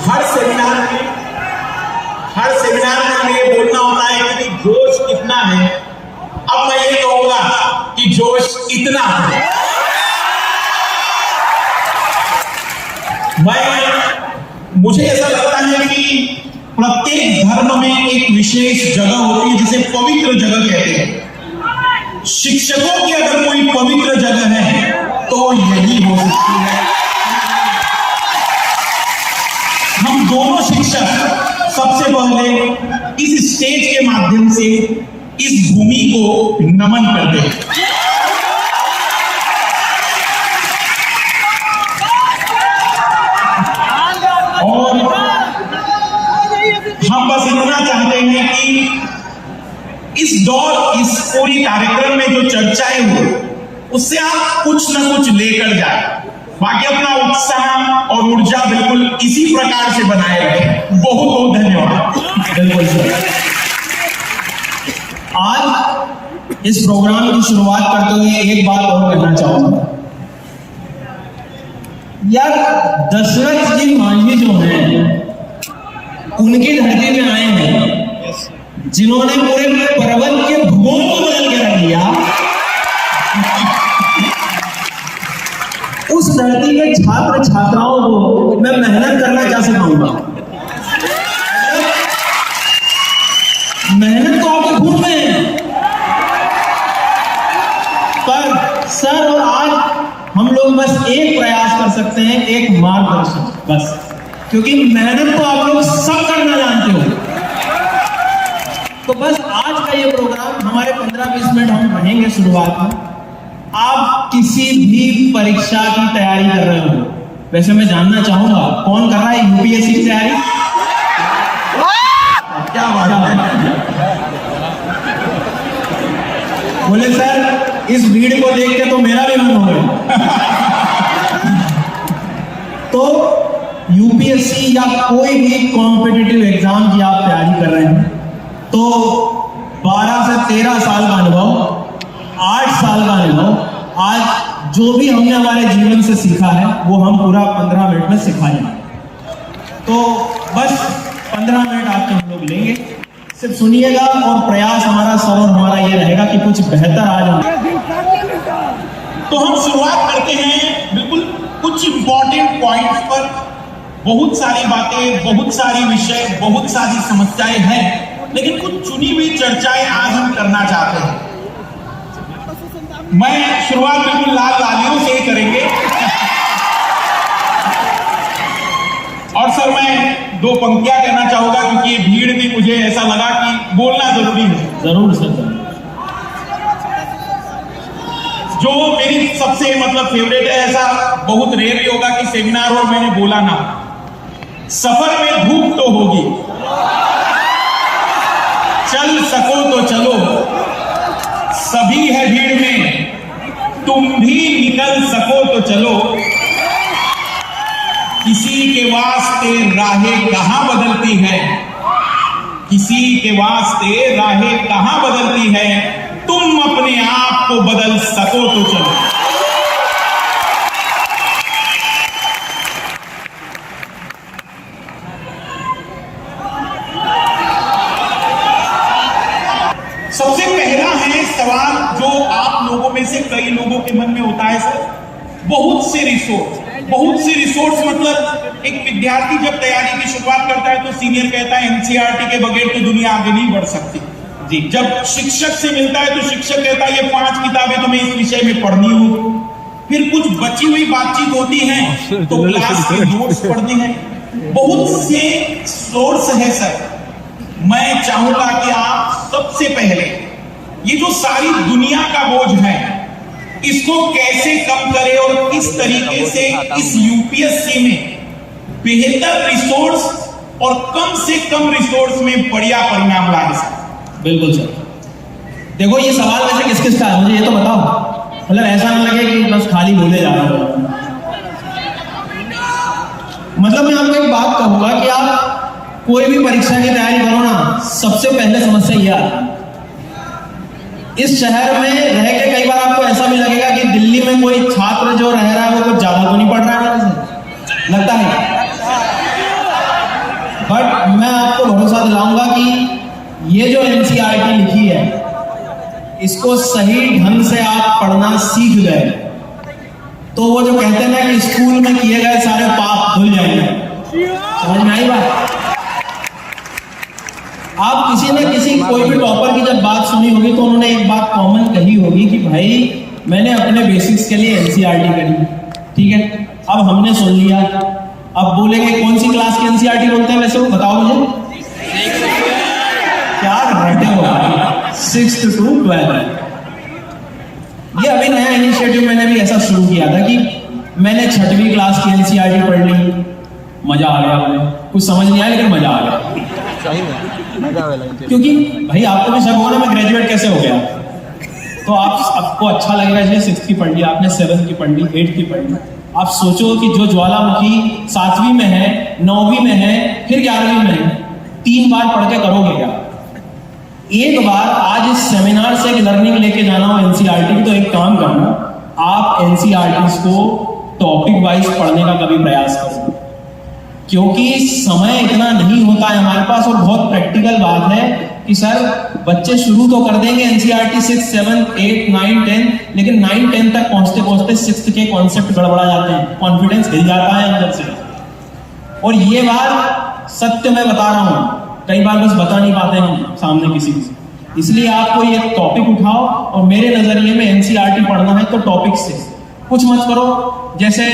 हर seminar में हमें ये बोलना होता है कि जोश कितना है। अब मैं ये कहूंगा कि जोश इतना है। मुझे ऐसा लगता है कि प्रत्येक धर्म में एक विशेष जगह होती है जिसे पवित्र जगह कहते हैं। शिक्षकों की अगर कोई पवित्र जगह है तो यही हो सकती है। हम दोनों शिक्षक सबसे पहले इस स्टेज के माध्यम से इस भूमि को नमन करते हैं। और हम बस इतना चाहते हैं कि इस पूरी कार्यक्रम में जो चर्चाएं हुई उससे आप कुछ न कुछ लेकर जाए। बाकी अपना उत्साह और ऊर्जा बिल्कुल इसी प्रकार से बनाए रखें। बहुत बहुत धन्यवाद। बिल्कुल सर। आज इस प्रोग्राम की शुरुआत करते हुए एक बात और कहना चाहूंगा यार, दशरथ जी मांझी जो हैं उनकी धरती में आए हैं जिन्होंने पूरे पर्वत के भूगोल को बदल के रख दिया। उस धरती के छात्र छात्राओं को मैं मेहनत करना क्या सिखाऊंगा? मेहनत तो आपके खून में है। पर सर और आज हम लोग बस एक प्रयास कर सकते हैं, एक मार्गदर्शन बस, क्योंकि मेहनत तो आप लोग सब करना जानते हो। तो बस आज का ये प्रोग्राम हमारे 15-20 मिनट हम रहेंगे शुरुआत में। आप किसी भी परीक्षा की तैयारी कर रहे हो, वैसे मैं जानना चाहूंगा कौन कर रहा है यूपीएससी की तैयारी? क्या बात है। बोले सर इस भीड़ को देख के तो मेरा भी मन हो गया। तो यूपीएससी या कोई भी कॉम्पिटिटिव एग्जाम की आप तैयारी कर रहे हैं तो 12 से 13 साल का अनुभव, 8 साल का अनुभव, आज जो भी हमने हमारे जीवन से सीखा है वो हम पूरा 15 मिनट में सिखाएंगे। तो बस 15 मिनट आपके हम लोग लेंगे, सिर्फ सुनिएगा और प्रयास हमारा सर और हमारा ये रहेगा कि कुछ बेहतर आ जाए। तो हम शुरुआत करते हैं बिल्कुल कुछ इंपॉर्टेंट पॉइंट्स पर। बहुत सारी बातें, बहुत सारी विषय, बहुत सारी समस्याएं हैं, लेकिन कुछ चुनी हुई चर्चाएं आज हम करना चाहते हैं। मैं शुरुआत बिल्कुल लाल लालियों से ही करेंगे। और सर मैं 2 पंक्तियां कहना चाहूंगा क्योंकि ये भीड़ में मुझे ऐसा लगा कि बोलना जरूरी है। जरूर सर। जो मेरी सबसे फेवरेट है, ऐसा बहुत रेयर ही होगा कि सेमिनार और मैंने बोला ना, सफर में धूप तो होगी, चल सको तो चलो, सभी है भीड़ में, तुम भी निकल सको तो चलो, किसी के वास्ते राहें कहां बदलती है, किसी के वास्ते राहें कहां बदलती है, तुम अपने आप को बदल सको तो चलो। सबसे पहला है सवाल जो आप लोगों में से कई लोगों के मन में होता है, सर बहुत से रिसोर्स मतलब एक विद्यार्थी जब तैयारी की शुरुआत करता है तो सीनियर कहता है एनसीईआरटी के बगैर तो दुनिया आगे नहीं बढ़ सकती जी। जब शिक्षक से मिलता है तो शिक्षक कहता है ये 5 किताबें तुम्हें इस विषय में पढ़नी हो। फिर कुछ बची हुई बातचीत होती है तो क्लास के नोट्स पढ़ने हैं। बहुत से सोर्स है सर। मैं चाहूंगा कि आप सबसे पहले ये जो सारी दुनिया का बोझ है इसको कैसे कम करें और किस तरीके से इस यूपीएससी में बेहतर रिसोर्स और कम से कम रिसोर्स में बढ़िया परिणाम ला सकें। बिल्कुल सर। देखो ये सवाल वैसे किस किस का है मुझे ये तो बताओ, मतलब ऐसा ना लगे कि बस खाली बोले जा रहा हूं। मतलब मैं आपको एक बात कहूंगा कि आप कोई भी परीक्षा की तैयारी करो ना, सबसे पहले समस्या यह आती है। इस शहर में रह के कई बार आपको ऐसा भी लगेगा कि दिल्ली में कोई छात्र जो रह रहा है वो कुछ ज्यादा तो नहीं पढ़ रहा है, लगता है बट मैं आपको भरोसा दिलाऊंगा कि ये जो एनसीईआरटी लिखी है इसको सही ढंग से आप पढ़ना सीख गए तो वो जो कहते हैं ना कि स्कूल में किए गए सारे पाप धुल जाएंगे। समझ में आई बात? आप किसी न किसी कोई भी टॉपर की जब बात सुनी होगी तो उन्होंने एक बात कॉमन कही होगी कि भाई मैंने अपने बेसिक्स के लिए एनसीईआरटी करी, ठीक है, अब हमने सुन लिया, अब बोलेंगे कौन सी क्लास की एनसीईआरटी बोलते हैं वैसे वो बताओ मुझे। क्या रटे हो भाई, 6th to 12th। ये अभी नया इनिशिएटिव मैंने भी ऐसा शुरू किया था कि मैंने 6वीं क्लास की एनसीईआरटी पढ़ ली, मजा आ गया, मुझे कुछ समझ नहीं आया लेकिन मजा आ गया। क्योंकि भाई आपको भी शक होगा ना मैं ग्रेजुएट कैसे हो गया, तो आपको अच्छा लगेगा इसलिए 6th की पढ़ ली आपने, 7th की पढ़ ली, 8th की पढ़ ली। आप सोचो कि जो ज्वालामुखी 7वीं में है, 9वीं में है, फिर 11वीं में है, 3 बार पढ़ के करोगे क्या? एक बार आज इस सेमिनार से एक लर्निंग लेके जाना हो एनसीईआरटी की, तो एक काम करना, आप एनसीईआरटी को टॉपिक वाइज पढ़ने का कभी प्रयास करो, क्योंकि समय इतना नहीं होता है हमारे पास। और बहुत प्रैक्टिकल बात है कि सर बच्चे शुरू तो कर देंगे एनसीईआरटी 6, 7, 8, 9, 10, लेकिन 9, 10 तक पहुंचते पहुंचते 6th के कॉन्सेप्ट गड़बड़ा जाते हैं, कॉन्फिडेंस हिल जाता है अंदर से। और ये बात सत्य मैं बता रहा हूं, कई बार बस बता नहीं पाते हम सामने किसी से। इसलिए आपको ये टॉपिक उठाओ और मेरे नजरिए में एनसीईआरटी पढ़ना है तो टॉपिक से कुछ मत करो। जैसे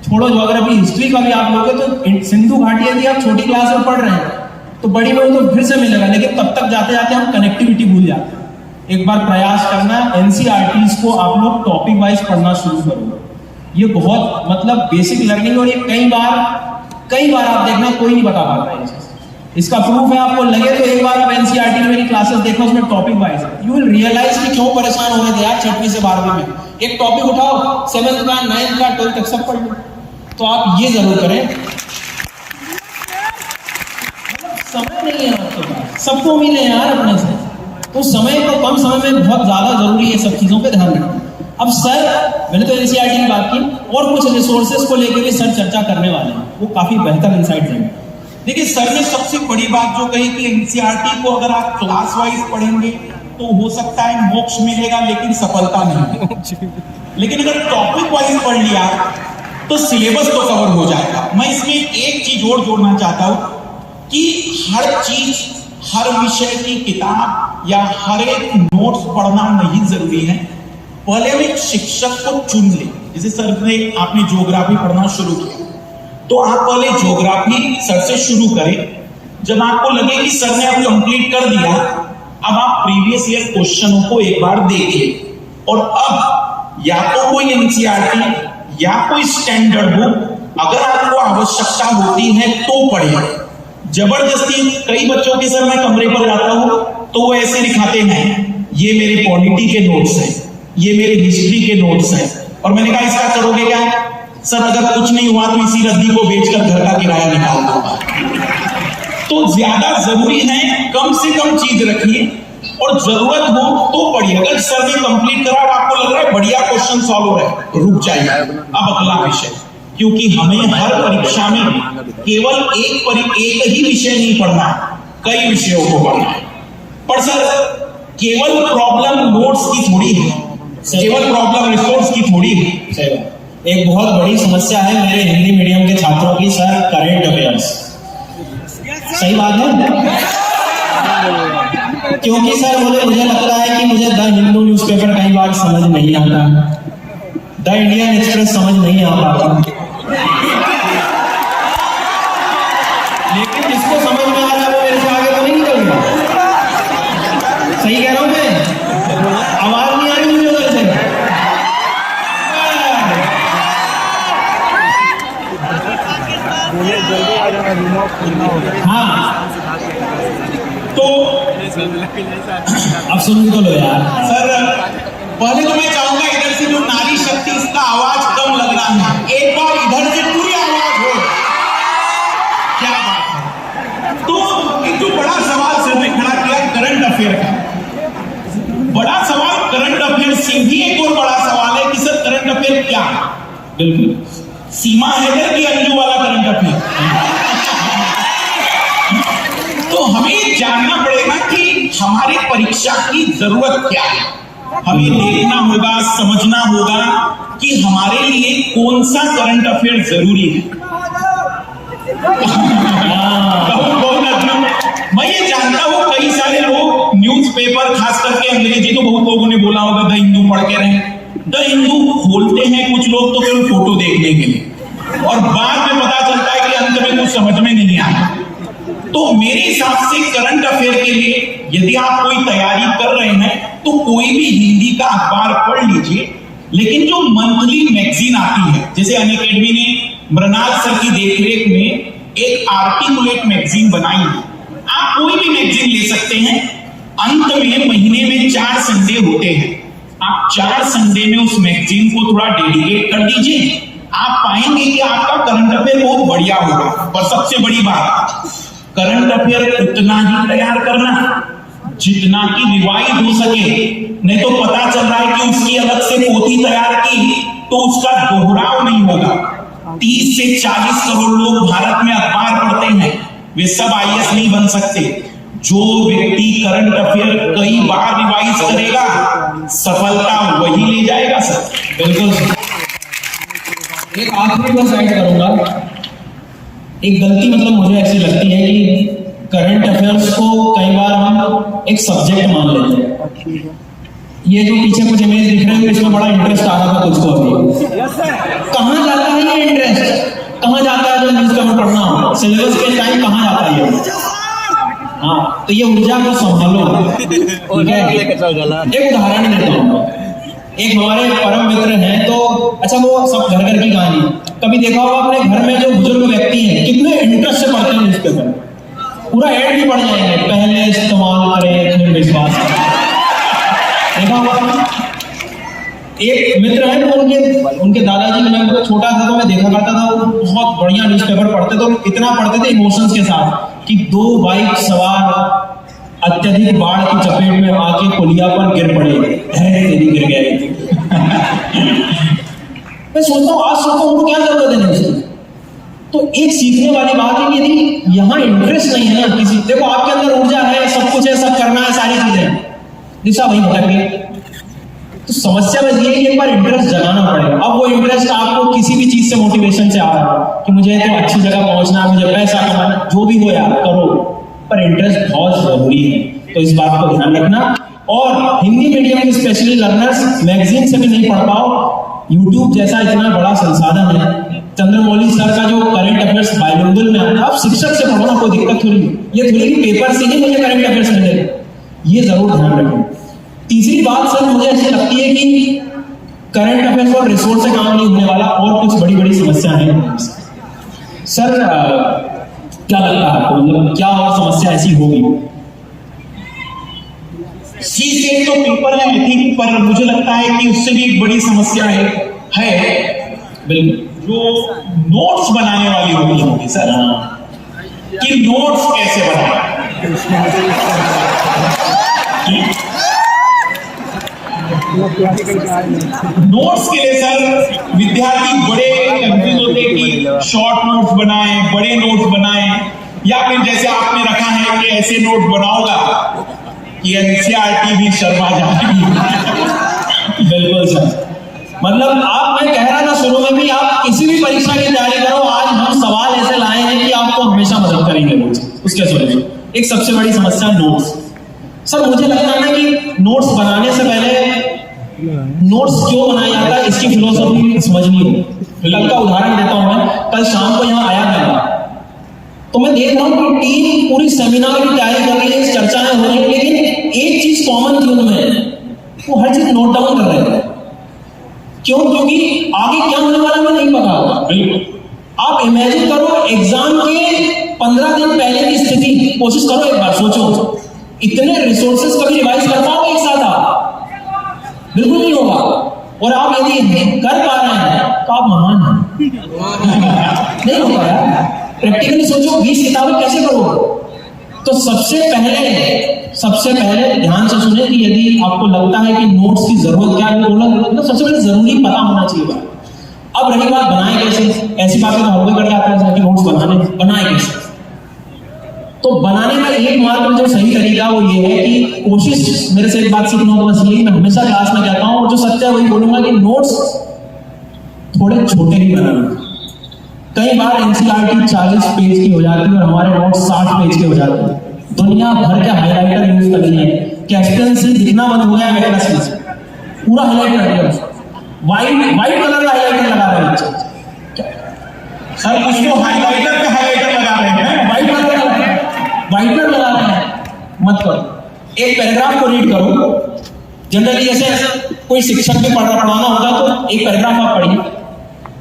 छोड़ो ज्योग्राफी, हिस्ट्री का भी आप लोगे तो सिंधु घाटी यदि आप छोटी क्लास में पढ़ रहे हैं तो बड़ी में तो फिर से मिलेगा, लेकिन तब तक जाते जाते हम कनेक्टिविटी भूल जाते हैं। एक बार प्रयास करना, एनसीईआरटी को आप लोग टॉपिक वाइज पढ़ना शुरू करो। ये बहुत मतलब बेसिक लर्निंग, और ये कई बार आप देखना कोई नहीं बता पाता है। इसका प्रूफ है, आपको लगे तो एक बार आप एनसीईआरटी की मेरी क्लासेस देखो, उसमें टॉपिक वाइज है, यू विल रियलाइज कि क्यों परेशान हो रहे थे यार 6वीं से 12वीं में। एक टॉपिक उठाओ, 7th का, 9th का, 12th तक सब पढ़ लो। तो आप ये जरूर करें, समय नहीं है आपके पास, सबको मिले यार अपने से, तो समय को कम समय में बहुत ज्यादा जरूरी है सब चीजों पे ध्यान रखना। अब सर मैंने तो एनसीईआरटी की बात की, और कुछ रिसोर्सेज को लेकर भी सर चर्चा करने वाले हैं, वो काफी बेहतर इंसाइट देंगे। देखिए सर ने सबसे बड़ी बात जो कही कि एनसीईआरटी को अगर आप क्लास वाइज पढ़ेंगे तो हो सकता है मोक्ष मिलेगा लेकिन सफलता नहीं। लेकिन अगर टॉपिक वाइज पढ़ लिया तो सिलेबस तो कवर हो जाएगा। मैं इसमें एक चीज और जोड़ना चाहता हूं कि हर चीज, हर विषय की किताब या हर एक नोट्स पढ़ना नहीं जरूरी है। पहले हम एक शिक्षक को चुन ले। जैसे सर ने आपने ज्योग्राफी पढ़ना शुरू किया तो आप पहले ज्योग्राफी सर से शुरू करें। जब आपको लगे कि सर ने अब कंप्लीट कर दिया, अब आप प्रीवियस ईयर क्वेश्चनों को एक बार देखिए, और अब या तो कोई एनसीईआरटी या कोई स्टैंडर्ड बुक अगर आपको आवश्यकता होती है तो पढ़िए। जबरदस्ती कई बच्चों के सर मैं कमरे पर जाता हूं तो वो ऐसे दिखाते हैं, ये मेरे पॉलिटी के नोट्स हैं, ये मेरे हिस्ट्री के नोट्स हैं, और मैंने कहा इसका करोगे क्या सर? अगर कुछ नहीं हुआ तो इसी रद्दी को बेचकर घर का किराया निकाल दूंगा। तो ज्यादा जरूरी है कम से कम चीज रखिए, और जरूरत हो तो पढ़िए। अगर सर ने कंप्लीट करा और आपको लग रहा है बढ़िया क्वेश्चन सॉल्व हो रहा है, रुक जाइए, अब अगला विषय। क्योंकि हमें हर परीक्षा में केवल एक ही विषय नहीं पढ़ना है, कई विषयों को पढ़ना है। पर सर केवल प्रॉब्लम नोट्स की थोड़ी है, केवल प्रॉब्लम रिसोर्स की थोड़ी है। एक बहुत बड़ी समस्या है मेरे हिंदी मीडियम के छात्रों की सर, करेंट अफेयर्स। सही बात है, क्योंकि सर मुझे लगता है कि मुझे द हिंदू न्यूज़पेपर कई बार समझ नहीं आता, द इंडियन एक्सप्रेस समझ नहीं आ पाता, लेकिन जिसको समझ में आ रहा है वो मेरे से आगे तो नहीं निकलेगा। सही कह रहा हूं मैं? आवाज नहीं आ रही मुझे उधर से? हाँ, तो अब सुन तो लो यार। सर पहले तो मैं चाहूंगा इधर से जो नारी शक्ति, इसका आवाज कम लग रहा है, एक बार इधर से पूरी आवाज हो। क्या बात है। तो एक जो बड़ा सवाल सर ने खड़ा किया करंट अफेयर का, बड़ा सवाल करंट अफेयर से भी एक और बड़ा सवाल है कि सर करंट अफेयर क्या है? बिल्कुल सीमा हैदर की अंजू वाला करंट अफेयर। हमारे परीक्षा की जरूरत क्या है। हमें देखना होगा, समझना होगा कि हमारे लिए कौन सा करंट अफेयर जरूरी है। मैं ये जानता हूं कई सारे लोग न्यूज़पेपर, खास करके अंग्रेजी तो बहुत लोगों ने बोला होगा, द हिंदू पढ़ के रहे। द हिंदू खोलते हैं कुछ लोग तो केवल फोटो देखने के लिए, और बाद में पता चलता है कि अंत में कुछ समझ में नहीं आया। तो मेरे हिसाब से करंट अफेयर के लिए यदि आप कोई तैयारी कर रहे हैं तो कोई भी हिंदी का अखबार पढ़ लीजिए, लेकिन जो मंथली मैगजीन आती है, जैसे अनअकैडमी ने मृणाल सर की देखरेख में एक आर्टिकुलेट मैगजीन बनाई है, आप कोई भी मैगजीन ले सकते हैं। अंत में महीने में 4 संडे होते हैं, आप 4 संडे में उस मैगजीन को थोड़ा डेडिकेट कर दीजिए, आप पाएंगे कि आपका करंट अफेयर बहुत बढ़िया होगा। और सबसे बड़ी बात, करंट अफेयर उतना ही तैयार करना जितना कि रिवाइज हो सके, नहीं तो पता चल रहा है कि उसकी अलग से पोथी तैयार की तो उसका दोहराव नहीं होगा। 30 से 40 करोड़ लोग भारत में अखबार पढ़ते हैं, वे सब IAS नहीं बन सकते। जो व्यक्ति करंट अफेयर कई बार रिवाइज करेगा, सफलता वही ले जाएगा सर। बिल्कुल। एक आखिरी बस ऐड करूंगा, एक गलती मतलब मुझे ऐसी लगती है कि करंट अफेयर्स को कई बार हम एक सब्जेक्ट मान लेते हैं। ये जो पीछे कुछ इमेज दिख रहे हैं, इसमें बड़ा इंटरेस्ट आ रहा था कुछ को अभी। कहाँ जाता है ये इंटरेस्ट, कहाँ जाता है जब न्यूज़पेपर पढ़ना हो, सिलेबस के टाइम कहाँ जाता है ये? हाँ, तो ये ऊर्जा को संभालो। ठीक है, एक उदाहरण देता हूँ। एक हमारे परम मित्र हैं, तो अच्छा वो सब घर घर की कहानी, कभी देखा होगा अपने घर में जो बुजुर्ग व्यक्ति हैं कितने इंटरेस्ट से पढ़ते हैं न्यूज़पेपर, पूरा ऐड भी पढ़ जाएंगे, पहले इस्तेमाल करें फिर विश्वास करें। देखा होगा। एक मित्र है तो उनके दादाजी, मैं छोटा था तो मैं देखा करता था, वो बहुत बढ़िया न्यूज़पेपर पढ़ते थे, तो इतना पढ़ते थे इमोशंस के साथ कि 2 बाइक सवार अत्यधिक बाढ़ की चपेट में आके पुलिया पर गिर पड़े, तेरी गिर गए। मैं सोचता हूँ, आज सोचता हूँ उनको क्या जरूरत है न्यूज़। तो एक सीखने वाली बात है कि यदि यहाँ इंटरेस्ट नहीं है ना किसी, देखो आपके अंदर ऊर्जा है, सब कुछ है, सब करना है, सारी चीजें, दिशा वही भटक गई। तो समस्या बस ये है कि एक बार इंटरेस्ट जगाना पड़ेगा। अब वो इंटरेस्ट आपको किसी भी चीज से मोटिवेशन से आ रहा है कि मुझे तो अच्छी जगह पहुंचना है, मुझे पैसा कमाना, जो भी हो यार करो, पर इंटरेस्ट बहुत जरूरी है। तो इस बात को ध्यान रखना। और हिंदी मीडियम के स्पेशली लर्नर्स मैगजीन से भी नहीं पढ़ पाओ, यूट्यूब जैसा इतना बड़ा संसाधन है, चंद्रमौली सर का जो करंट अफेयर्स बाइलिंगुअल में आता है, आप शिक्षक से पढ़ो ना, कोई दिक्कत थोड़ी। ये थोड़ी कि पेपर से ही मुझे करंट अफेयर्स मिले, ये जरूर ध्यान रखें। तीसरी बात सर मुझे ऐसी लगती है कि करंट अफेयर्स और रिसोर्स से काम नहीं होने वाला, और कुछ बड़ी बड़ी समस्या है सर। क्या लगता है आपको, मतलब क्या और समस्या ऐसी होगी? CSET तो पेपर है आई थिंक, पर मुझे लगता है कि उससे भी एक बड़ी समस्या है बिल्कुल, जो नोट्स बनाने वाली होगी सर, कि नोट्स कैसे बनाए। नोट्स के लिए सर विद्यार्थी बड़े कंफ्यूज होते हैं कि शॉर्ट नोट्स बनाएं, बड़े नोट्स बनाएं, या फिर जैसे आपने रखा है कि ऐसे नोट बनाओगा कि NCERT भी शर्मा जाएगी। बिल्कुल सर, मतलब आप, मैं कह रहा था शुरू में भी, आप किसी भी परीक्षा की तैयारी करो, आज हम सवाल ऐसे लाए हैं कि आपको हमेशा मदद करेंगे उसके सोल्यूशन। एक सबसे बड़ी समस्या नोट्स। सर मुझे लगता है ना कि नोट्स बनाने से पहले नोट्स क्यों बनाया जाता है इसकी फिलोसॉफी समझनी हो। कल का उदाहरण देता हूं मैं, कल शाम को यहाँ आया मैं, तो मैं देख रहा हूँ कि टीम पूरी सेमिनार की तैयारी कर रही है, चर्चाएं हो रही है, लेकिन एक चीज कॉमन थी उनमें, वो हर चीज नोट डाउन कर रहे थे। क्यों? क्योंकि आगे क्या होने वाला है नहीं पता होगा। बिल्कुल, आप इमेजिन करो एग्जाम के 15 दिन पहले की स्थिति, कोशिश करो एक बार, सोचो इतने रिसोर्सेज कभी रिवाइज कर पाओगे एक साथ आप? बिल्कुल नहीं होगा। और आप यदि कर पा रहे हैं तो आप महान हैं। नहीं होगा यार, प्रैक्टिकली सोचो 20 किताबें कैसे करोगे? तो सबसे पहले ध्यान से सुने कि यदि आपको लगता है कि नोट्स की जरूरत क्या है, तो सबसे पहले जरूरी पता होना चाहिए। अब रही बात बनाए कैसे, ऐसी बातें तो हर कोई कर जाता है कि नोट्स बनाए कैसे। तो बनाने का एकमात्र जो सही तरीका वो ये है कि कोशिश, मेरे से एक बात सीखना हो तो बस यही मैं हमेशा क्लास में कहता हूँ, और जो सत्य है वही बोलूंगा कि नोट्स थोड़े छोटे ही बनाना। कई बार एनसीईआरटी 40 पेज की हो जाती है और हमारे नोट्स 60 पेज के हो जाते हैं। दुनिया भर के हाईलाइटर यूज कर रही है, कैप्टन से दिखना बंद हो गया मेट्रस में, पूरा हाईलाइट कर दिया, वाइट कलर का हाईलाइटर लगा रहे हैं बच्चे। सर उसको हाईलाइटर पे हाईलाइटर लगा रहे हैं, वाइट कलर लगा रहे हैं, मत करो। एक पैराग्राफ को रीड करो। जनरली जैसे कोई शिक्षक भी पढ़ाना होता तो एक पैराग्राफ आप पढ़िए,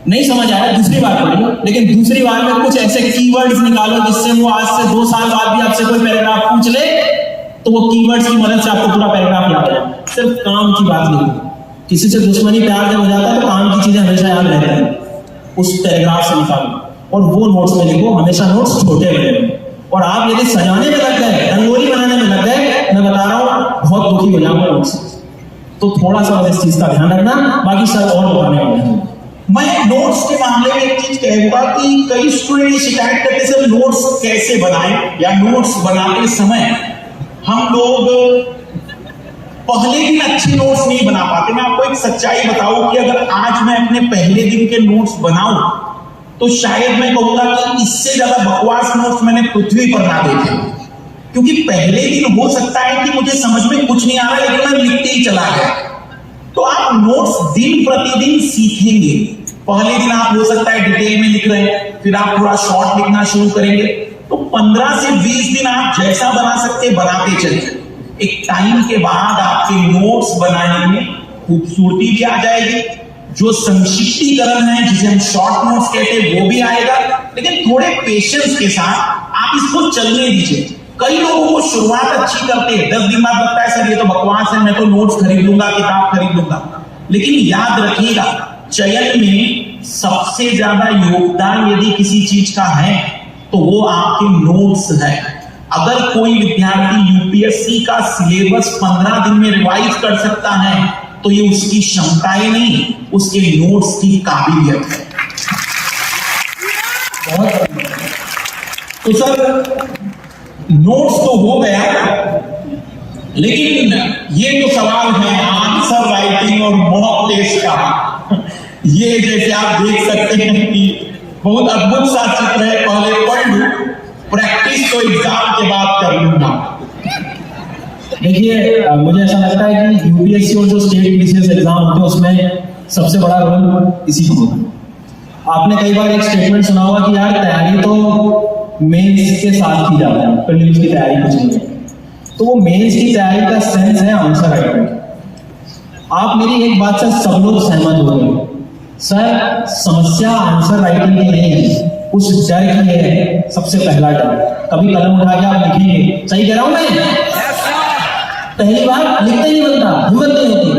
नहीं समझ आया दूसरी बार पढ़िए, लेकिन दूसरी बार में कुछ ऐसे कीवर्ड्स निकालो जिससे वो आज से 2 साल बाद भी आपसे कोई पैराग्राफ पूछ ले तो वो कीवर्ड्स की मदद से आपको पूरा पैराग्राफ याद है। सिर्फ काम की बात लिखो, किसी से दुश्मनी प्यार जब हो जाता है तो काम की चीजें हमेशा याद रहती हैं, उस पैराग्राफ से निकालो और वो नोट्स में लिखो। हमेशा नोट्स छोटे बने। और आप यदि सजाने में लग गए, रंगोली बनाने में लग गए, मैं बता रहा हूं बहुत दुखी हो जाऊंगा नोट्स। तो थोड़ा सा इस चीज का ध्यान रखना, बाकी सब और बताने वाले हैं। मैं नोट्स के मामले में एक चीज कहूंगा कि कई स्टूडेंट ये शिकायत करते सर नोट्स कैसे बनाएं, या नोट्स बनाते समय हम लोग पहले दिन अच्छे नोट्स नहीं बना पाते। मैं आपको एक सच्चाई बताऊं कि अगर आज मैं अपने पहले दिन के नोट्स बनाऊं तो शायद मैं कहूंगा कि इससे ज्यादा बकवास नोट्स मैंने पृथ्वी पर ना देखे, क्योंकि पहले दिन हो सकता है कि मुझे समझ में कुछ नहीं आ रहा लेकिन मैं लिखते ही चला गया। तो आप नोट्स दिन प्रतिदिन सीखेंगे। पहले दिन आप हो सकता है डिटेल में लिख रहे हैं, फिर आप थोड़ा शॉर्ट लिखना शुरू करेंगे, तो 15 से 20 दिन आप जैसा बना सकते बनाते चलिए। एक टाइम के बाद आपके नोट्स बनाने में खूबसूरती भी आ जाएगी, जो संक्षिप्तीकरण है जिसे हम शॉर्ट नोट्स कहते हैं वो भी आएगा, लेकिन थोड़े पेशेंस के साथ आप इसको चलने दीजिए। कई लोगों को शुरुआत अच्छी करते हैं, 10 दिन बाद लगता है सर ये तो बकवास है, मैं तो नोट्स खरीद लूंगा, किताब खरीद लूंगा। लेकिन याद रखिएगा, चयन में सबसे ज्यादा योगदान यदि किसी चीज का है तो वो आपके नोट्स है। अगर कोई विद्यार्थी यूपीएससी का सिलेबस 15 दिन में रिवाइज कर सकता है तो ये उसकी क्षमताएं नहीं, उसके नोट्स की काबिलियत है। तो सर नोट्स तो हो गया, लेकिन ये जो सवाल है आंसर राइटिंग और मॉक टेस्ट का, ये जैसे आप देख सकते हैं कि बहुत अद्भुत सा चित्र है। पहले पढ़ लूं, प्रैक्टिस तो एग्जाम के बाद कर लूंगा। देखिए मुझे ऐसा लगता है कि यूपीएससी और जो स्टेट पीसीएस एग्जाम होते हैं उसमें सबसे बड़ा रोल इसी को होता है। आपने कई बार एक स्टेटमेंट सुना होगा कि यार तैयारी तो मेंस के साथ की जाती है, प्रीलिम्स की तैयारी कुछ नहीं है। तो वो मेंस की तैयारी का सेंस है आंसर राइटिंग। आप मेरी एक बात से सब लोग सहमत हो गए, सर समस्या आंसर राइटिंग की नहीं है, उस डर की है। सबसे पहला डर, कभी कलम उठा के आप लिखेंगे, सही कह रहा हूं मैं, पहली बार लिखते नहीं बनता, हिम्मत नहीं होती।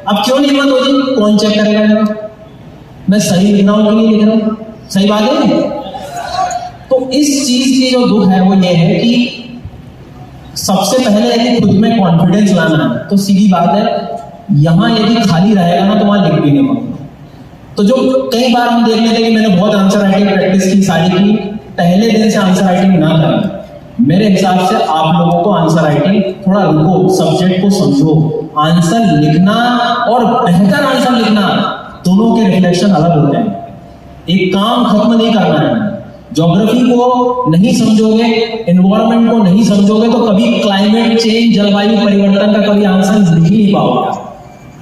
अब क्यों नहीं हिम्मत होती? कौन चेक करेगा मैं सही लिख रहा हूं कि नहीं लिख रहा हूं? सही बात है। तो इस चीज की जो दुख है वो ये है कि सबसे पहले यदि खुद में कॉन्फिडेंस लाना है तो सीधी बात है, यहां यदि खाली रहेगा ना तो वहां लिख भी नहीं पाऊंगा। तो जो कई बार हम देख लेते हैं कि मैंने बहुत आंसर राइटिंग प्रैक्टिस की सारी की, पहले दिन से आंसर राइटिंग ना करें। मेरे हिसाब से आप लोगों को आंसर राइटिंग थोड़ा रुको, सब्जेक्ट को समझो। आंसर लिखना और बेहतर आंसर लिखना दोनों के रिफ्लेक्शन अलग होते हैं। एक काम खत्म नहीं करना है। ज्योग्राफी को नहीं समझोगे, एनवायरनमेंट को नहीं समझोगे तो कभी क्लाइमेट चेंज, जलवायु परिवर्तन का कभी आंसर लिख ही नहीं पाओगे।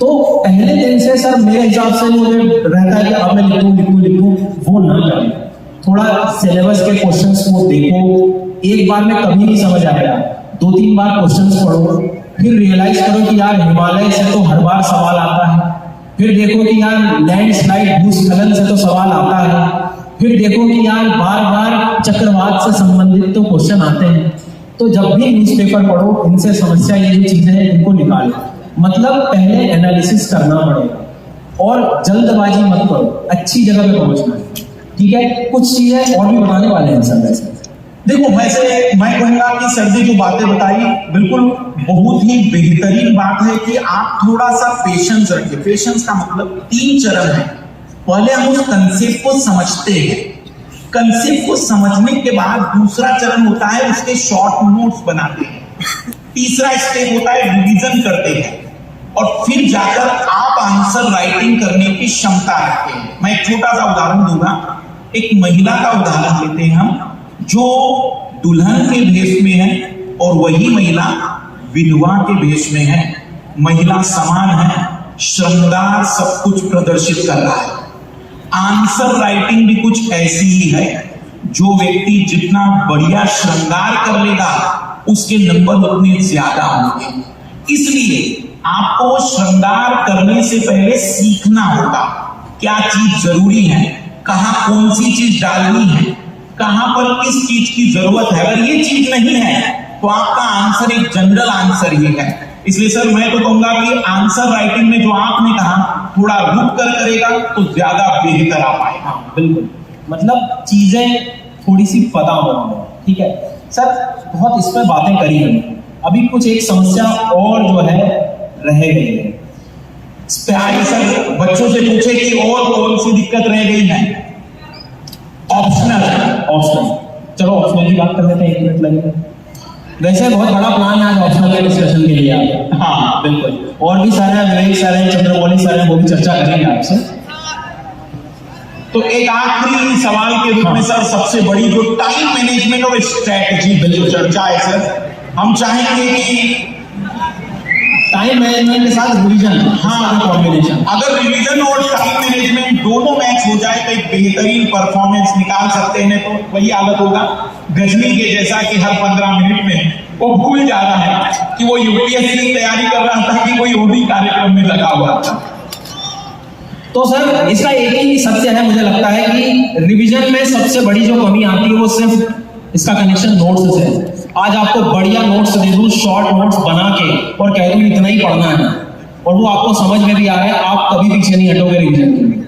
तो पहले दिन से सर मेरे हिसाब से मुझे रहता है कि अब मैं लिखूं, वो ना करें। थोड़ा सिलेबस के क्वेश्चंस को देखो, एक बार में कभी नहीं समझ आएगा, 2-3 बार क्वेश्चंस पढ़ो, फिर रियलाइज करो कि यार हिमालय से तो हर बार सवाल आता है, फिर देखो कि यार लैंडस्लाइड भूस्खलन से तो सवाल आता है, फिर देखो कि यार बार बार चक्रवात से संबंधित तो क्वेश्चन आते हैं। तो जब भी न्यूज़पेपर पढ़ो, इनसे समस्या ये जो चीजें हैं इनको निकालो। मतलब पहले एनालिसिस करना पड़ेगा और जल्दबाजी मत करो, अच्छी जगह पे पहुंचना है, ठीक है। कुछ चीजें और भी बताने वाले हैं सर। वैसे देखो, वैसे मैं कहूंगा कि सर ने जो बातें बताई बिल्कुल बहुत ही बेहतरीन बात है कि आप थोड़ा सा पेशेंस रखिए। पेशेंस का मतलब 3 चरण है। पहले हम उस कंसेप्ट को समझते हैं, कंसेप्ट को समझने के बाद दूसरा चरण होता है उसके शॉर्ट नोट्स बनाते हैं, तीसरा स्टेप होता है रिवीजन करते हैं, और फिर जाकर आप आंसर राइटिंग करने की क्षमता रखते हैं। मैं एक छोटा सा उदाहरण दूंगा। एक महिला का उदाहरण लेते हैं हम, जो दुल्हन के भेष में है और वही महिला विधवा के भेष में है। महिला समान है, श्रृंगार सब कुछ प्रदर्शित कर रहा है। आंसर राइटिंग भी कुछ ऐसी ही है। जो व्यक्ति जितना बढ़िया श्रृंगार कर लेगा उसके नंबर उतने ज्यादा होंगे। इसलिए आपको श्रृंगार करने से पहले सीखना होगा क्या चीज जरूरी है, कहां कौन सी चीज डालनी है, कहां पर किस चीज की जरूरत है। अगर ये चीज नहीं है तो आपका आंसर एक जनरल आंसर ही है। इसलिए सर मैं तो कहूंगा कि आंसर राइटिंग में जो आपने कहा थोड़ा रुक कर करेगा तो ज्यादा बेहतर आ पाएगा। बिल्कुल, मतलब चीजें थोड़ी सी पता होना। ठीक है सर, बहुत इस पर बातें करी हमने, अभी कुछ एक समस्या और जो है रह गई है। आइए सर बच्चों से पूछे कि और कौन सी दिक्कत रह गई है। ऑप्शनल चलो ऑप्शनल की बात कर लेते हैं, 1 मिनट लगेगा। वैसे बहुत बड़ा प्लान है आज ऑप्शनल के डिस्कशन के लिए आप। हाँ बिल्कुल, और भी सारे विवेक सर हैं, चंद्रमौली सर हैं, वो भी चर्चा करेंगे आपसे। तो एक आखिरी सवाल के रूप में सर, सबसे बड़ी जो टाइम मैनेजमेंट और स्ट्रैटेजी बिल्कुल चर्चा है सर, हम चाहेंगे कि टाइम मैनेजमेंट के साथ रिवीजन, हाँ कॉम्बिनेशन, अगर रिवीजन और टाइम मैनेजमेंट दोनों मैच हो जाए तो एक बेहतरीन परफॉर्मेंस निकाल सकते हैं। तो वही हालत होगा गजनी के जैसा कि हर 15 मिनट में वो भूल जा रहा है कि वो यूपीएससी की तैयारी कर रहा था कि कोई और ही कार्यक्रम में लगा हुआ था। तो सर इसका एक ही सत्य है, मुझे लगता है कि रिवीजन में सबसे बड़ी जो कमी आती है वो सिर्फ इसका कनेक्शन नोट्स से है। आज आपको बढ़िया नोट्स दे दूं, शॉर्ट नोट्स बना के, और कह दूं इतना ही पढ़ना है, और वो आपको समझ में भी आ रहा है, आप कभी पीछे नहीं हटोगे रिवीजन के लिए।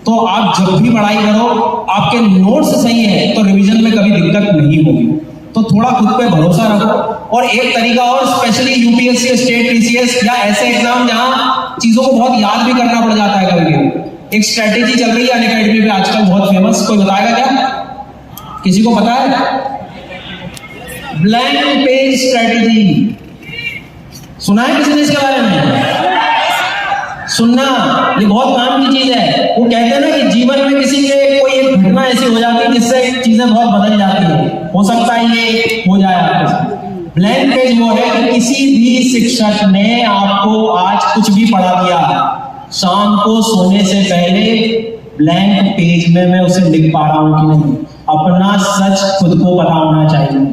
तो आप जब भी पढ़ाई करो, आपके नोट्स सही है तो रिवीजन में कभी दिक्कत नहीं होगी। तो थोड़ा खुद पे भरोसा रखो। और एक तरीका और, स्पेशली यूपीएससी, स्टेट पीसीएस या ऐसे एग्जाम जहां चीजों को बहुत याद भी करना पड़ जाता है कभी कभी, एक स्ट्रेटेजी चल रही है अनअकैडमी पे आजकल बहुत फेमस, कोई बताएगा क्या? किसी को पता है? ब्लैंक पेज स्ट्रेटेजी सुना है किसी ने इसके बारे में? सुनना, ये बहुत काम की चीज है। वो कहते हैं ना कि जीवन में किसी के कोई एक घटना ऐसी हो जाती है जिससे चीजें बहुत बदल जाती है। हो सकता है ये हो जाए आपके साथ। ब्लैंक पेज वो है कि किसी भी शिक्षक ने आपको आज कुछ भी पढ़ा दिया, शाम को सोने से पहले ब्लैंक पेज में मैं उसे लिख पा रहा हूं कि नहीं, अपना सच खुद को पता होना चाहिए।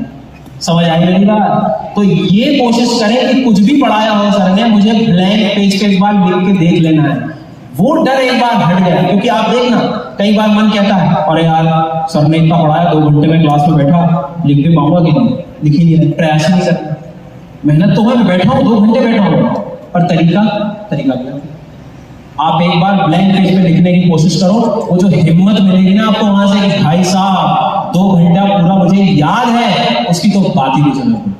समझ आई मेरी बात? तो ये कोशिश करें कि कुछ भी पढ़ाया हो सर ने, मुझे ब्लैंक पेज पे एक बार लिख के देख लेना है। वो डर एक बार हट गया, क्योंकि आप देखना कई बार मन कहता है अरे यार सर ने इतना पढ़ाया, 2 घंटे में क्लास में बैठा, लिख भी पाऊंगा कि नहीं, लिख ही नहीं रहा, प्रयास नहीं करता। मेहनत तो मैं बैठा हूँ, 2 घंटे बैठा हूँ, पर तरीका क्या? आप एक बार ब्लैंक पेज पे लिखने की कोशिश करो, वो जो हिम्मत मिलेगी ना आपको वहां से कि भाई साहब 2 घंटा पूरा मुझे याद है, उसकी तो बात ही नहीं चलेगी।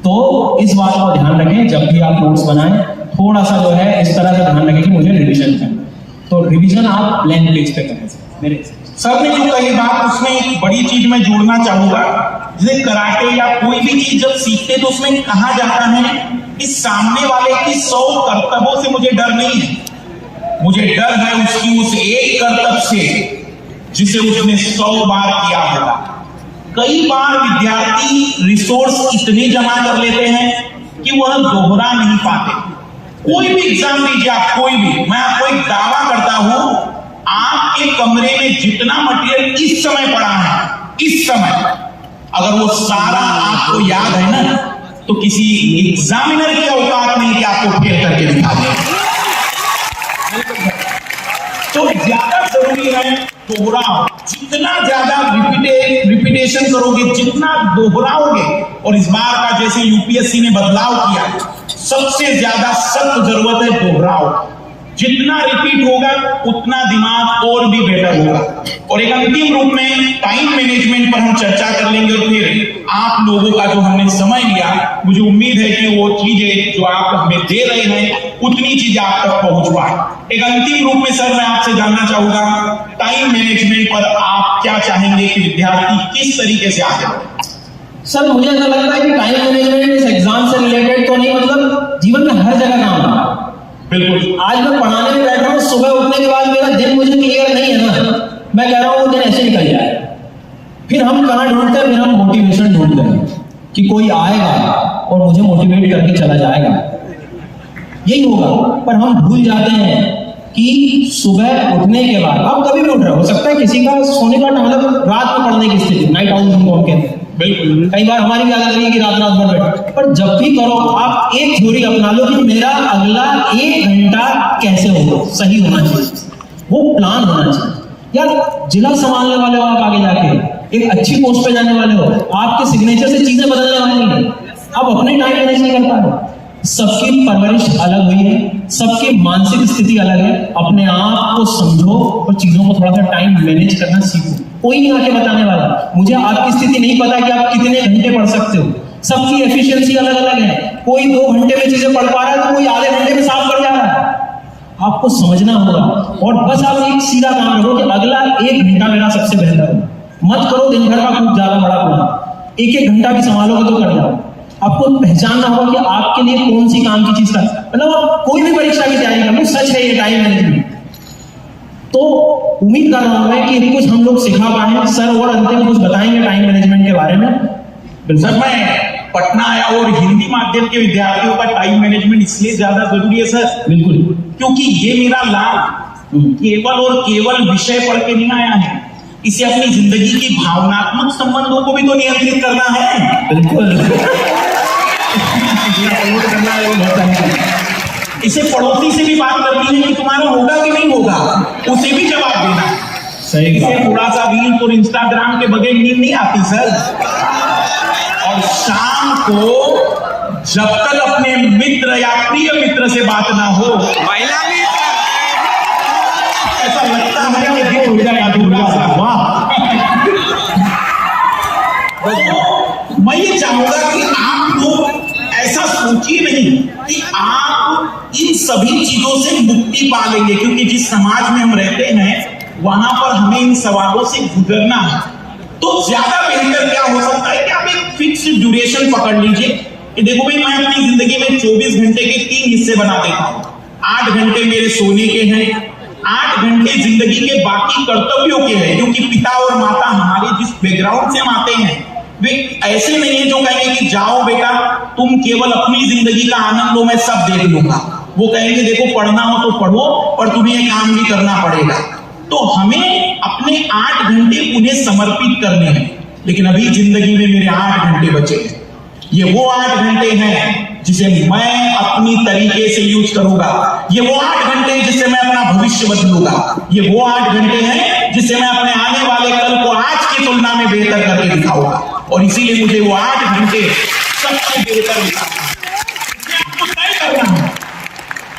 तो इस बात को ध्यान रखें, जब भी आप नोट्स बनाएं थोड़ा सा जो है इस तरह से ध्यान रखें कि मुझे रिवीजन करना। तो रिवीजन आप ब्लैंक पेज पे करें मेरे सर ने जो कही बात, उसमें एक बड़ी चीज मैं जोड़ना चाहूंगा। जैसे कराटे या कोई भी चीज जब सीखते तो उसमें कहा जाता है कि सामने वाले की 100 कर्तव्यों से मुझे डर नहीं है, मुझे डर है उसकी उस एक कर्तव्य से जिसे उसने 100 बार किया होगा। कई बार विद्यार्थी रिसोर्स इतने जमा कर लेते हैं कि वह दोहरा नहीं पाते। कोई भी एग्जाम लीजिए आप, कोई भी, मैं आपको एक दावा करता हूं, आपके कमरे में जितना मटेरियल इस समय पड़ा है, इस समय अगर वो सारा आपको याद है ना, तो किसी एग्जामिनर की औकात नहीं कि आपको फेल करके दिखा दे। तो ज्यादा जरूरी है दोहराओ, जितना ज्यादा रिपीटेशन करोगे, जितना दोहराओगे, और इस बार का जैसे यूपीएससी ने बदलाव किया, सबसे ज्यादा सख्त जरूरत है दोहराओ। जितना रिपीट होगा उतना दिमाग और भी बेटर होगा। और एक अंतिम रूप में टाइम मैनेजमेंट पर हम चर्चा कर लेंगे और फिर आप लोगों का जो हमने समय लिया, मुझे उम्मीद है कि वो चीजें जो आप हमें दे रहे हैं उतनी चीजें आप तक पहुंच पाए। एक अंतिम रूप में सर मैं आपसे जानना चाहूंगा, टाइम मैनेजमेंट पर आप क्या चाहेंगे कि विद्यार्थी किस तरीके से आगे बढ़े? सर मुझे ऐसा लगता है कि टाइम मैनेजमेंट इस एग्जाम से रिलेटेड तो नहीं, मतलब जीवन में हर जगह काम आता है। बिल्कुल। आज मैं पढ़ाने में बैठ रहा हूँ, सुबह उठने के बाद मेरा दिन मुझे क्लियर नहीं है ना, मैं कह रहा हूँ वो दिन ऐसे निकल जाए। फिर हम कहाँ ढूंढते हैं? फिर हम मोटिवेशन ढूंढते हैं कि कोई आएगा और मुझे मोटिवेट करके चला जाएगा, यही होगा। पर हम भूल जाते हैं कि सुबह उठने के बाद आप कभी भी उठ रहे हो सकता है किसी का सोने का मतलब रात में पढ़ने की स्थिति, नाइट आउल जिनको हम कहते हैं। बिल्कुल। कई बार हमारी भी आदत है कि रात रात भर बैठे, पर जब भी करो आप एक थ्योरी अपना लो कि मेरा अगला 1 घंटा कैसे होगा, सही होना चाहिए, वो प्लान होना चाहिए। यार जिला संभालने वाले हो आप, आगे जाके एक अच्छी पोस्ट पे जाने वाले हो, आपके सिग्नेचर से चीजें बदलने वाली हैं, आप अपने टाइम मैनेज नहीं कर पा रहे। सबकी परवरिश अलग हुई है, सबकी मानसिक स्थिति अलग है। अपने आप को समझो और चीजों को थोड़ा सा टाइम मैनेज करना सीखो। कोई नहीं आके बताने वाला, मुझे आपकी स्थिति नहीं पता कि आप कितने घंटे पढ़ सकते हो, सबकी एफिशिएंसी अलग अलग है। कोई 2 घंटे में चीजें पढ़ पा रहा है तो कोई आधे घंटे में साफ कर जा रहा है। आपको समझना होगा और बस आप एक सीधा काम करो कि अगला 1 घंटा मेरा सबसे बेहतर हो। मत करो दिन भर का खूब ज्यादा बड़ा प्लान, 1-1 घंटा भी संभालोगे तो कर जाओ। आपको पहचानना होगा कि आपके लिए कौन सी काम की चीज का, मतलब आप कोई भी परीक्षा की तैयारी कर लो, सच है ये टाइम मैनेजमेंट। तो उम्मीद कर रहा हूं मैं कि कुछ हम लोग सिखा पाए। सर और अंतिम कुछ बताएंगे टाइम मैनेजमेंट के बारे में? सर मैं पटना आया और हिंदी माध्यम के विद्यार्थियों का टाइम मैनेजमेंट इसलिए ज्यादा जरूरी है सर, बिल्कुल, क्योंकि ये मेरा लाभ केवल और केवल विषय पढ़ के नहीं आया है, इसे अपनी जिंदगी की भावनात्मक संबंधों को भी तो नियंत्रित करना है। बिल्कुल इसे पड़ोसी से भी बात करनी है कि तुम्हारा होगा कि नहीं होगा, उसे भी जवाब देना। सही। इसे थोड़ा सा रील और इंस्टाग्राम के बगैर नींद नहीं आती सर। और शाम को जब तक अपने मित्र या प्रिय मित्र से बात ना हो, महिला मित्र, ऐसा लगता है कि दिन हो जाएगा अधूरा सा। वाह। मैं ये चाहूंगा कि आप लोग ऐसा सोचिए नहीं कि आप इन सभी चीजों से मुक्ति पा लेंगे, क्योंकि जिस समाज में हम रहते हैं वहां पर हमें इन सवालों से गुजरना है। तो ज्यादा बेहतर क्या हो सकता है कि आप एक फिक्स ड्यूरेशन पकड़ लीजिए कि देखो भाई मैं अपनी जिंदगी में 24 घंटे के 3 हिस्से बना देता हूं। 8 घंटे मेरे सोने के हैं, 8 घंटे जिंदगी के बाकी कर्तव्यों के हैं, क्योंकि पिता और माता हमारे जिस बैकग्राउंड से हम आते हैं वे ऐसे नहीं है जो कहेंगे कि जाओ बेटा तुम केवल अपनी जिंदगी का आनंद लो, मैं सब देख लूंगा। वो कहेंगे देखो पढ़ना हो तो पढ़ो पर तुम्हें ये काम भी करना पड़ेगा। तो हमें अपने 8 घंटे उन्हें समर्पित करने हैं। लेकिन अभी जिंदगी में मेरे 8 घंटे बचे हैं, ये वो 8 घंटे हैं जिसे मैं अपनी तरीके से यूज करूंगा। ये वो 8 घंटे हैं जिससे मैं अपना भविष्य बदलूंगा। ये वो 8 घंटे हैं जिससे मैं अपने आने वाले कल को आज की तुलना में बेहतर करके दिखाऊंगा। और इसीलिए मुझे वो 8 घंटे सबसे बेहतर दिखाना है। आपको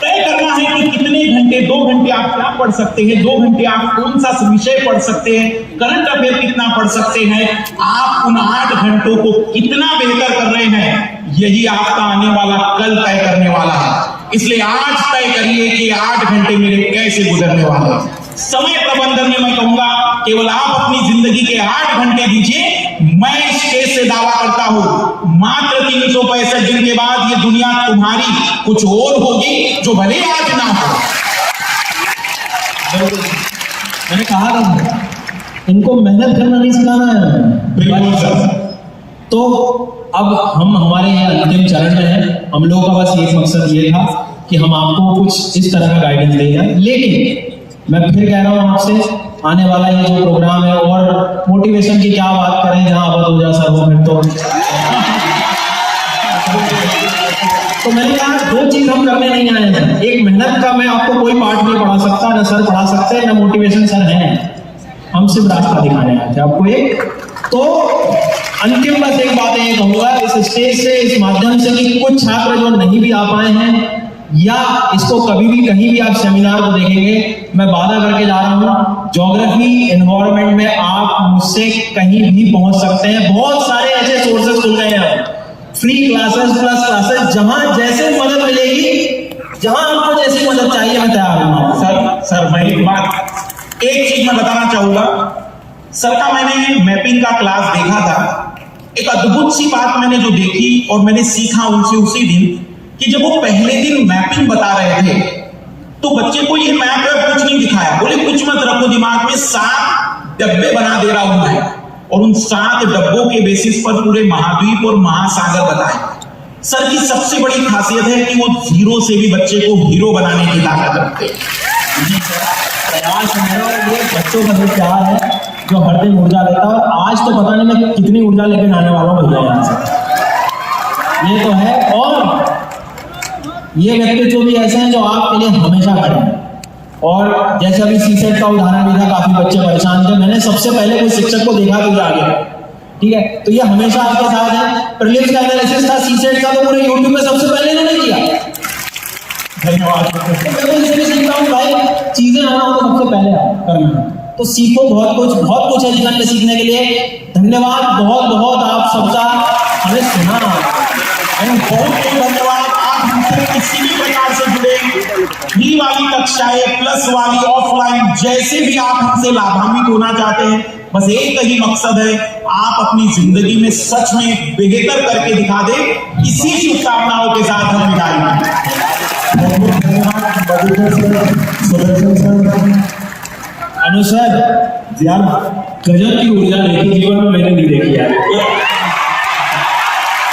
तय करना है कि कितने घंटे, 2 घंटे आप क्या पढ़ सकते हैं, 2 घंटे आप कौन सा विषय पढ़ सकते हैं, करंट अफेयर कितना पढ़ सकते हैं, आप उन 8 घंटों को कितना बेहतर कर रहे हैं, यही आपका आने वाला कल तय करने वाला है। इसलिए आज तय करिए कि 8 घंटे मेरे कैसे गुजरने वाले हैं। समय प्रबंधन में मैं कहूंगा केवल आप अपनी जिंदगी के 8 घंटे दीजिए। मैं इस स्टेज से दावा करता हूं मात्र 365 दिन के बाद ये दुनिया तुम्हारी कुछ और होगी, जो भले आज ना हो। मैंने कहा था इनको मेहनत करना नहीं सिखाना है। बिल्कुल सर। तो अब हम हमारे अंतिम चरण में हैं। हम लोगों का बस एक मकसद ये था कि हम आपको कुछ इस तरह का गाइडेंस देंगे। लेकिन मैं फिर कह रहा हूं आपसे, आने वाला ये जो प्रोग्राम है, और मोटिवेशन की क्या बात करें, जहां आबाद हो जा सर वो फिर तो मैंने कहा 2 चीज हम करने नहीं आए हैं। एक मेहनत का मैं आपको कोई पार्ट नहीं पढ़ा सकता, न सर पढ़ा सकते हैं, न मोटिवेशन सर हैं, हम सिर्फ रास्ता दिखाने आए थे आपको एक। तो अंतिम बस एक बात ये कहूंगा इस स्टेज से, इस माध्यम से, कि कुछ छात्र जो नहीं भी आ पाए हैं या इसको कभी भी कहीं भी आप सेमिनार को देखेंगे, मैं वादा करके जा रहा हूँ, ज्योग्राफी एनवायरनमेंट में आप मुझसे कहीं भी पहुंच सकते हैं। बहुत सारे ऐसे सोर्सेस खुल गए हैं, फ्री क्लासेस प्लस क्लासेस, जहां जैसे मदद मिलेगी, जहां आपको जैसी मदद चाहिए मैं तैयार हूँ। सर मैं एक चीज मैं बताना चाहूंगा सर का, मैंने मैपिंग का क्लास देखा था। एक अद्भुत सी बात मैंने जो देखी और मैंने सीखा उनसे उसी दिन, कि जब वो पहले दिन मैपिंग बता रहे थे तो बच्चे को ये मैप कुछ नहीं दिखाया, बोले कुछ मत रखो दिमाग में, 7 डब्बे बना दे रहा हूं मैं, और उन 7 डब्बों के बेसिस पर पूरे महाद्वीप और महासागर बताए। सर की सबसे बड़ी खासियत है कि वो जीरो से भी बच्चे को हीरो बनाने की ताकत रखते हैं। प्रयास मेरा ये बच्चों का जो प्यार है, जो हर दिन ऊर्जा देता है, और आज तो पता नहीं मैं कितनी ऊर्जा लेकर आने वाला हूँ भैया यहाँ से, ये तो है। और ये व्यक्तित्व भी ऐसे हैं जो आपके लिए हमेशा खड़े हैं। और जैसे अभी सीसेट का उदाहरण भी था, काफी बच्चे परेशान थे, मैंने सबसे पहले कोई शिक्षक को देखा तो आगे, ठीक है, तो ये हमेशा आपके साथ है। प्रीलिम्स का एनालिसिस था सीसेट का, तो पूरे यूट्यूब में सबसे पहले इन्होंने किया। धन्यवाद। मैं इसलिए सीखता हूँ भाई, चीजें आना हो तो सबसे पहले करना, तो सीखो बहुत कुछ है जीवन में सीखने के लिए। धन्यवाद बहुत बहुत आप सबका, हमें सुना, बहुत धन्यवाद। आप हमसे किसी भी प्रकार से जुड़े, भी वाली कक्षाएं प्लस वाली ऑफलाइन, जैसे भी आप हमसे लाभान्वित होना चाहते हैं, बस एक ही मकसद है, आप अपनी जिंदगी में सच में बेहतर करके दिखा दें। इसी शुभकामनाओं के साथ हम विदाई अनु सर, यार गजब की ऊर्जा देखी, जीवन में मैंने नहीं देखी यार।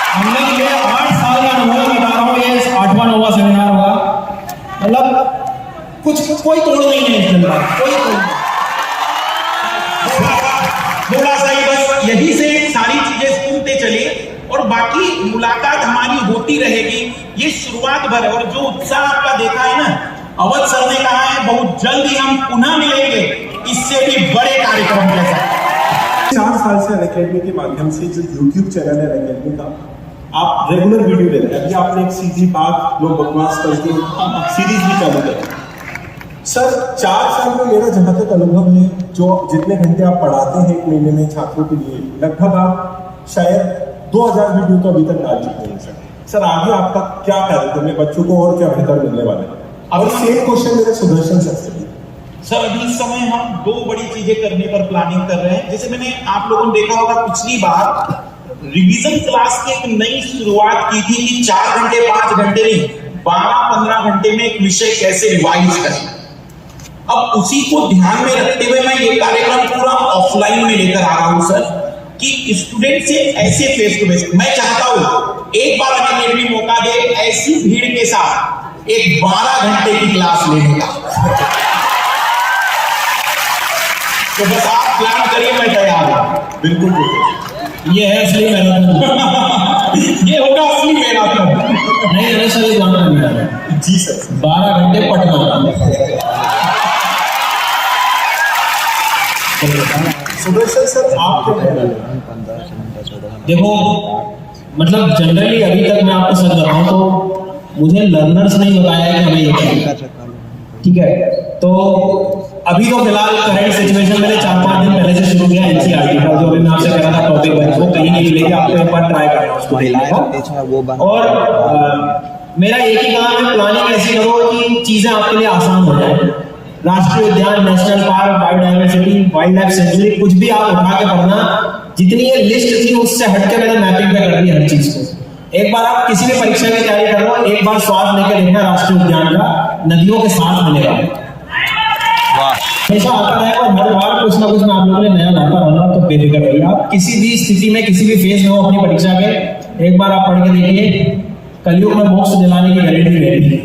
हमने ये 8 साल का अनुभव बता रहा हूँ, ये 8वां 9वां सेमिनार होगा, मतलब कुछ कोई तोड़ नहीं है इसके अंदर, कोई तोड़ नहीं। थोड़ा सा ही बस यही से सारी चीजें सुनते चले और बाकी मुलाकात हमारी होती रहेगी। ये शुरुआत भर है, और जो उत्साह आपका देखा है ना, अवध सर ने कहा है बहुत जल्द ही हम पुनः मिलेंगे इससे भी बड़े कार्यक्रम के साथ। 4 साल से अनअकैडमी के माध्यम से जो YouTube चैनल है अनअकैडमी का, आप रेगुलर वीडियो दे रहे हैं। अभी आपने एक सीधी बात लोग बकवास करके सीरीज भी चालू करें। सर 4 साल में मेरा जहाँ तक अनुभव है, जो जितने घंटे आप पढ़ाते हैं एक महीने में छात्रों के लिए, लगभग आप शायद 2000 वीडियो तो अभी तक डाल चुके हैं। सर आगे आपका क्या कार्यक्रम है, बच्चों को और क्या बेहतर मिलने वाला है? और सेम क्वेश्चन मेरे सुदर्शन सर से भी। सर अभी इस समय हम 2 बड़ी चीजें करने पर प्लानिंग कर रहे हैं। जैसे मैंने आप लोगों ने देखा होगा पिछली बार रिवीजन क्लास की एक नई शुरुआत की थी कि 4 घंटे 5 घंटे नहीं, 12-15 घंटे में एक विषय कैसे रिवाइज करें। अब उसी को ध्यान में रखते हुए मैं ये कार्यक्रम पूरा ऑफलाइन में लेकर आ रहा हूं सर, कि स्टूडेंट से ऐसे फेस टू फेस। मैं चाहता हूं एक बार अनअकैडमी मौका दे ऐसी भीड़ के साथ एक 12 घंटे की क्लास लेने का। तो बस आप प्लान करिए, मैं तैयार हूं। बिल्कुल बिल्कुल, ये है असली मैराथन। ये होगा असली मैराथन। नहीं अरे सर, ये प्लान करना है जी सर। 12 घंटे पढ़ना। सुदर्शन सर आप क्या कह रहे हैं? देखो, मतलब जनरली अभी तक मैं आपको सच बताऊं तो मुझे लर्नर्स नहीं बताया कि हमें ये करना, ठीक है। तो अभी तो फिलहाल करंट सिचुएशन मैंने 4-5 दिन पहले से शुरू किया एनसीईआरटी का, जो अभी मैं आपसे कह रहा था टॉपिक है, वो कहीं नहीं मिलेगी, आपको एक बार ट्राई करना उसको। और मेरा एक ही काम है, प्लानिंग ऐसी करो कि चीजें आपके लिए आसान हो जाए। राष्ट्रीय उद्यान, national park, biodiversity, wild life sanctuary, कुछ भी आप उठा के पढ़ना। जितनी ये लिस्ट थी उससे हटके मैंने मैपिंग पे कर दी हर चीज को। एक बार आप किसी भी परीक्षा की तैयारी कर रहे हो, एक बार स्वाद लेके देखना राष्ट्रीय उद्यान का, नदियों के साथ मिलेगा। हमेशा आता है और हर बार कुछ ना कुछ मैं आप लोगों ने नया लाता रहूंगा, तो बेफिक्र रहिए। आप किसी भी स्थिति में, किसी भी फेज में हो अपनी परीक्षा के, एक बार आप पढ़ के देखिए, कलयुग में मोक्ष दिलाने की गारंटी रहेगी।